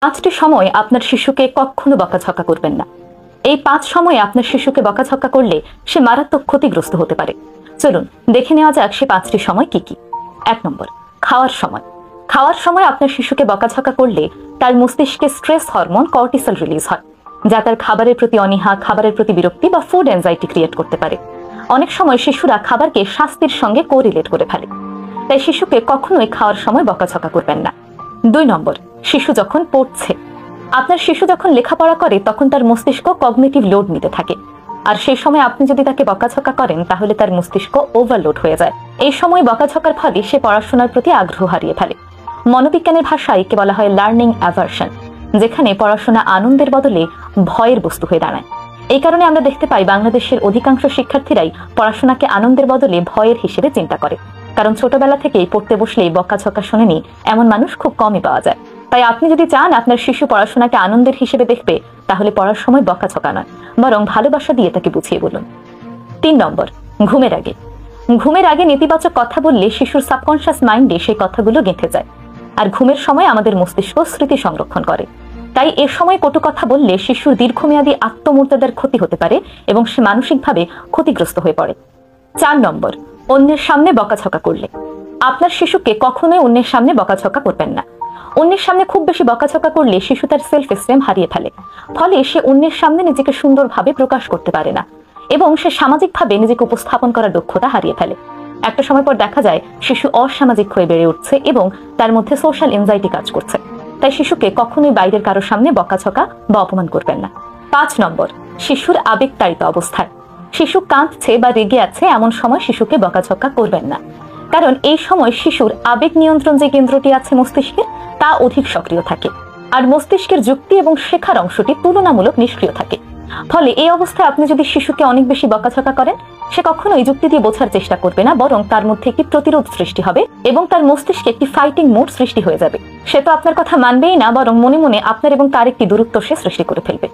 পাঁচটি সময় আপনার শিশুকে কখনো বকাঝকা করবেন না। এই 5 সময়ে আপনার শিশুকে বকাঝকা করলে সে মারাত্মক ক্ষতিগ্রস্ত হতে পারে। চলুন দেখে নেওয়া যাক সে 5টি সময় কি কি। 1 নম্বর, খাওয়ার সময়। খাওয়ার সময় আপনার শিশুকে বকাঝকা করলে তার মস্তিষ্কে স্ট্রেস হরমোন কর্টিসল রিলিজ হয়, যা তার খাবারের প্রতি অনীহা, খাবারের প্রতি বিরক্তি বা ফুড অ্যাংজাইটি ক্রিয়েট করতে পারে। অনেক সময় শিশুরা খাবারকে শাস্তির সঙ্গে কোরিলেট করে ফেলে, তাই শিশুকে কখনোই খাওয়ার সময় বকাঝকা করবেন না। 2 নম্বর, শিশু যখন পড়ছে। আপনার শিশু যখন লেখাপড়া করে তখন তার মস্তিষ্ক কগনিটিভ লোড নিতে থাকে, আর সেই সময় আপনি যদি তাকে বকাঝকা করেন তাহলে তার মস্তিষ্ক ওভারলোড হয়ে যায়। এই সময় বকাঝকার ফলে সে পড়াশোনার প্রতি আগ্রহ হারিয়ে ফেলে। মনোবিজ্ঞানের ভাষায় একে বলা হয় লার্নিং অ্যাভারশন, যেখানে পড়াশোনা আনন্দের বদলে ভয়ের বস্তু হয়ে দাঁড়ায়। এই কারণে আমরা দেখতে পাই বাংলাদেশের অধিকাংশ শিক্ষার্থীরাই পড়াশোনাকে আনন্দের বদলে ভয়ের হিসেবে চিন্তা করে, কারণ ছোটবেলা থেকেই পড়তে বসলেই বকাঝকা শোনেনি এমন মানুষ খুব কমই পাওয়া যায়। তাই আপনি যদি চান আপনার শিশু পড়াশোনাকে আনন্দের হিসেবে দেখবে, তাহলে পড়ার সময় বকাঝকা নয়, বরং ভালোবাসা দিয়ে তাকে বুঝিয়ে বলুন। 3 নম্বর, ঘুমের আগে। ঘুমের আগে নেতিবাচক কথা বললে শিশুর সাবকনশিয়াস মাইন্ডে সেই কথাগুলো গেঁথে যায়, আর ঘুমের সময় আমাদের মস্তিষ্ক স্মৃতি সংরক্ষণ করে। তাই এ সময় কটু কথা বললে শিশুর দীর্ঘমেয়াদী আত্মমর্যাদার ক্ষতি হতে পারে এবং সে মানসিকভাবে ক্ষতিগ্রস্ত হয়ে পড়ে। 4 নম্বর, অন্যের সামনে বকাঝকা করলে। আপনার শিশুকে কখনোই অন্যের সামনে বকাঝকা করবেন না। অন্যের সামনে খুব বেশি বকাঝকা করলে শিশু তার সেলফ এস্টিম হারিয়ে ফেলে, ফলে সে অন্যের সামনে নিজেকে সুন্দরভাবে প্রকাশ করতে পারে না এবং সে সামাজিকভাবে নিজেকে উপস্থাপন করার দক্ষতা হারিয়ে ফেলে। একটা সময় পর দেখা যায় শিশু অসামাজিক হয়ে বেড়ে উঠছে এবং তার মধ্যে সোশ্যাল এনজাইটি কাজ করছে। তাই শিশুকে কখনোই বাইরের কারোর সামনে বকাঝকা বা অপমান করবেন না। 5 নম্বর, শিশুর আবেগতাড়িত অবস্থায়। শিশু কাঁদছে বা রেগে আছে এমন সময় শিশুকে বকাঝকা করবেন না, কারণ এই সময় শিশুর আবেগ নিয়ন্ত্রণ যে কেন্দ্রটি আছে মস্তিষ্কের, তা অধিক সক্রিয় থাকে, আর মস্তিষ্কের যুক্তি এবং শেখার অংশটি তুলনামূলক নিষ্ক্রিয় থাকে। ফলে এই অবস্থায় আপনি যদি শিশুকে অনেক বেশি বকাঝকা করেন, সে কখনোই যুক্তি দিয়ে বোঝার চেষ্টা করবে না, বরং তার মধ্যে একটি প্রতিরোধ সৃষ্টি হবে এবং তার মস্তিষ্কে একটি ফাইটিং মোড সৃষ্টি হয়ে যাবে। সে তো আপনার কথা মানবেই না, বরং মনে মনে আপনার এবং তার একটি দূরত্ব সে সৃষ্টি করে ফেলবে।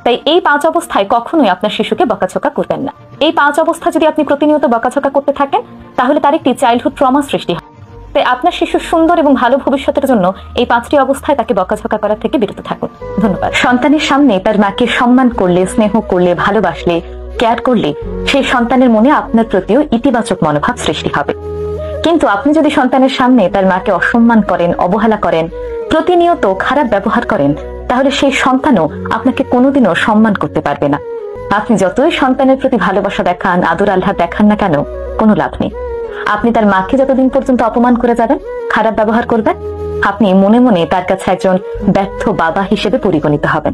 তাই এই 5 অবস্থায় কখনোই আপনার শিশুকে বকাঝকা করবেন না। এই 5 অবস্থা যদি আপনি প্রতিনিয়ত বকাঝকা করতে থাকেন, তাহলে তার একটি চাইল্ডহুড ট্রমা সৃষ্টি হয়। তাই আপনার শিশুর সুন্দর এবং ভালো ভবিষ্যতের জন্য এই 5টি অবস্থায় তাকে বকাঝকা করা থেকে বিরত থাকুন। ধন্যবাদ। সন্তানের সামনে তার মাকে সম্মান করলে, স্নেহ করলে, ভালোবাসলে, কেয়ার করলে সেই সন্তানের মনে আপনার প্রতিও ইতিবাচক মনোভাব সৃষ্টি হবে। কিন্তু আপনি যদি সন্তানের সামনে তার মাকে অসম্মান করেন, অবহেলা করেন, প্রতিনিয়ত খারাপ ব্যবহার করেন, তাহলে সেই সন্তানও আপনাকে কোনোদিনও সম্মান করতে পারবে না। আপনি যতই সন্তানের প্রতি ভালোবাসা দেখান, আদর আল্লাহ দেখান না কেন, কোনো লাভ নেই। আপনি তার মাকে যতদিন পর্যন্ত অপমান করে যাবেন, খারাপ ব্যবহার করবেন, আপনি মনে মনে তার কাছে একজন ব্যর্থ বাবা হিসেবে পরিগণিত হবেন।